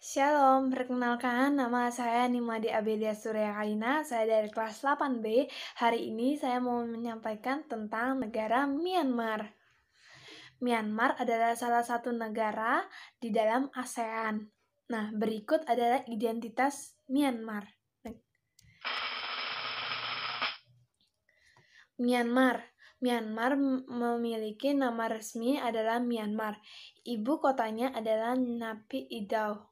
Shalom, perkenalkan nama saya Nimadi Abelia Surya Kalina, saya dari kelas 8B. Hari ini saya mau menyampaikan tentang negara Myanmar. Myanmar adalah salah satu negara di dalam ASEAN. Nah, berikut adalah identitas Myanmar. Myanmar memiliki nama resmi adalah Myanmar. Ibu kotanya adalah Naypyidaw.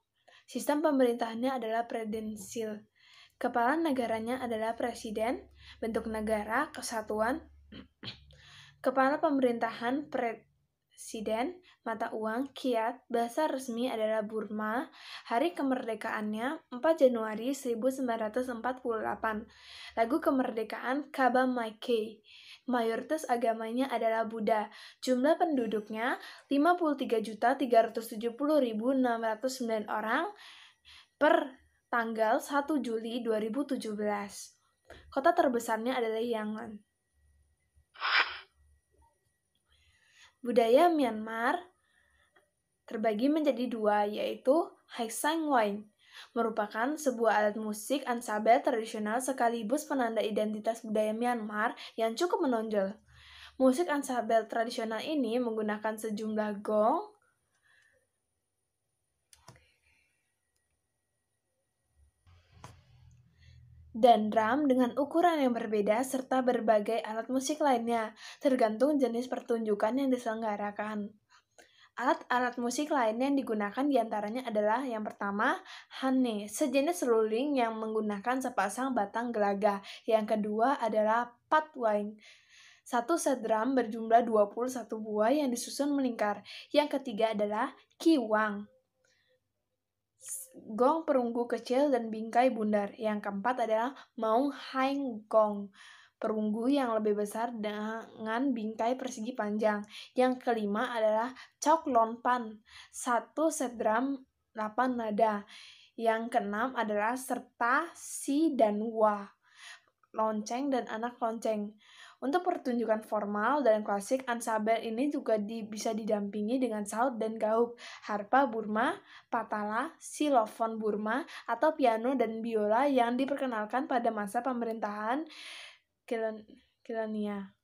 Sistem pemerintahannya adalah presidensial. Kepala negaranya adalah presiden. Bentuk negara kesatuan. Kepala pemerintahan presiden. Mata uang kyat. Bahasa resmi adalah Burma. Hari kemerdekaannya 4 Januari 1948. Lagu kemerdekaan Kaba Mai Kay. Mayoritas agamanya adalah Buddha. Jumlah penduduknya 53.370.609 orang per tanggal 1 Juli 2017. Kota terbesarnya adalah Yangon. Budaya Myanmar terbagi menjadi dua, yaitu Hai Sang Wai, merupakan sebuah alat musik ansabel tradisional sekaligus penanda identitas budaya Myanmar yang cukup menonjol. Musik ansabel tradisional ini menggunakan sejumlah gong, dan drum dengan ukuran yang berbeda serta berbagai alat musik lainnya, tergantung jenis pertunjukan yang diselenggarakan. Alat-alat musik lain yang digunakan diantaranya adalah yang pertama, hane, sejenis seruling yang menggunakan sepasang batang gelaga. Yang kedua adalah patwain, satu set drum berjumlah 21 buah yang disusun melingkar. Yang ketiga adalah kiwang, gong perunggu kecil dan bingkai bundar. Yang keempat adalah maung haing gong, perunggu yang lebih besar dengan bingkai persegi panjang. Yang kelima adalah chok lonpan, satu set drum 8 nada. Yang keenam adalah serta si dan wa, lonceng dan anak lonceng. Untuk pertunjukan formal dan klasik, ansabel ini juga bisa didampingi dengan saut dan gauk, harpa Burma, patala, xylophone Burma, atau piano dan biola yang diperkenalkan pada masa pemerintahan kolonial.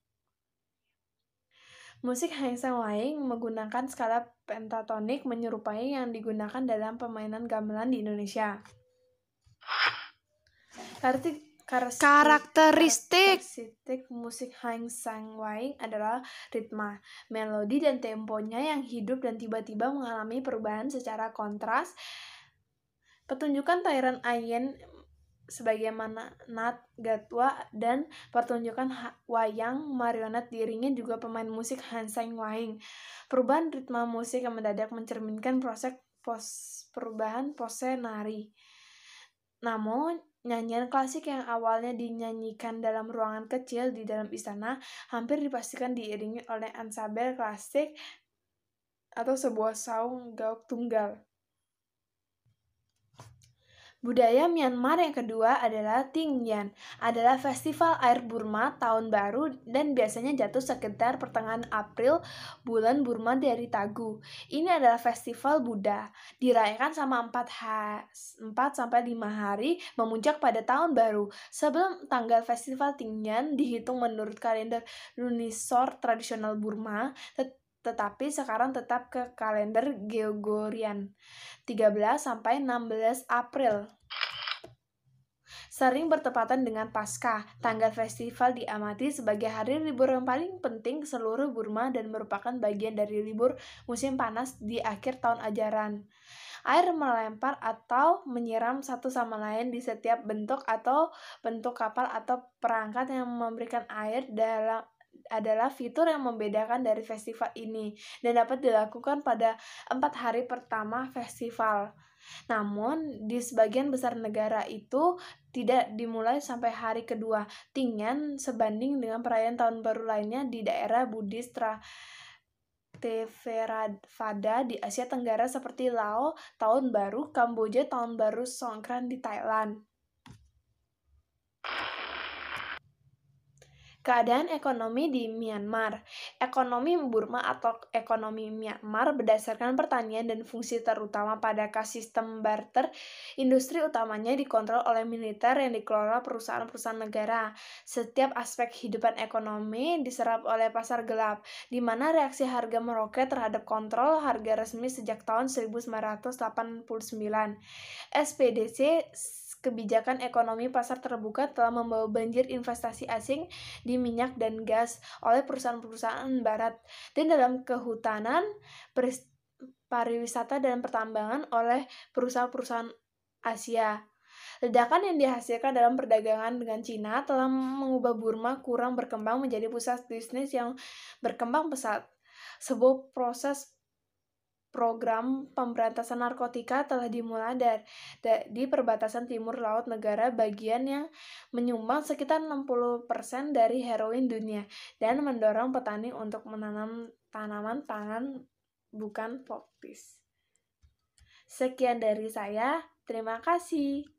Musik Hai Sang Wai menggunakan skala pentatonik menyerupai yang digunakan dalam permainan gamelan di Indonesia. Karakteristik musik Hai Sang Wai adalah ritme, melodi, dan temponya yang hidup dan tiba-tiba mengalami perubahan secara kontras. Pertunjukan Tairan Ayen sebagaimana Nat Gatwa dan pertunjukan wayang marionat diiringi juga pemain musik Hai Sang Wai. Perubahan ritme musik yang mendadak mencerminkan proses perubahan pose nari. Namun, nyanyian klasik yang awalnya dinyanyikan dalam ruangan kecil di dalam istana hampir dipastikan diiringi oleh ansabel klasik atau sebuah saung gauk tunggal. Budaya Myanmar yang kedua adalah Tingyan, adalah festival air Burma tahun baru dan biasanya jatuh sekitar pertengahan April, bulan Burma dari Tagu. Ini adalah festival Buddha, dirayakan selama 4-5 hari, memuncak pada tahun baru. Sebelum tanggal festival Tingyan dihitung menurut kalender lunisor tradisional Burma, tetapi sekarang tetap ke kalender Gregorian 13-16 April. Sering bertepatan dengan Paskah. Tanggal festival diamati sebagai hari libur yang paling penting seluruh Burma dan merupakan bagian dari libur musim panas di akhir tahun ajaran. Air melempar atau menyiram satu sama lain di setiap bentuk kapal atau perangkat yang memberikan air adalah fitur yang membedakan dari festival ini dan dapat dilakukan pada 4 hari pertama festival. Namun, di sebagian besar negara itu tidak dimulai sampai hari kedua. Tingyan sebanding dengan perayaan tahun baru lainnya di daerah Buddhis Theravada di Asia Tenggara seperti Laos tahun baru, Kamboja tahun baru Songkran di Thailand. Keadaan ekonomi di Myanmar. Ekonomi Burma atau ekonomi Myanmar berdasarkan pertanian dan fungsi terutama pada sistem barter. Industri utamanya dikontrol oleh militer yang dikelola perusahaan-perusahaan negara. Setiap aspek kehidupan ekonomi diserap oleh pasar gelap, di mana reaksi harga meroket terhadap kontrol harga resmi sejak tahun 1989. SPDC Kebijakan ekonomi pasar terbuka telah membawa banjir investasi asing di minyak dan gas oleh perusahaan-perusahaan barat, dan dalam kehutanan, pariwisata dan pertambangan oleh perusahaan-perusahaan Asia. Ledakan yang dihasilkan dalam perdagangan dengan Cina telah mengubah Burma kurang berkembang menjadi pusat bisnis yang berkembang pesat. Sebuah program pemberantasan narkotika telah dimulai di perbatasan timur laut negara bagian yang menyumbang sekitar 60% dari heroin dunia dan mendorong petani untuk menanam tanaman pangan bukan popis. Sekian dari saya, terima kasih.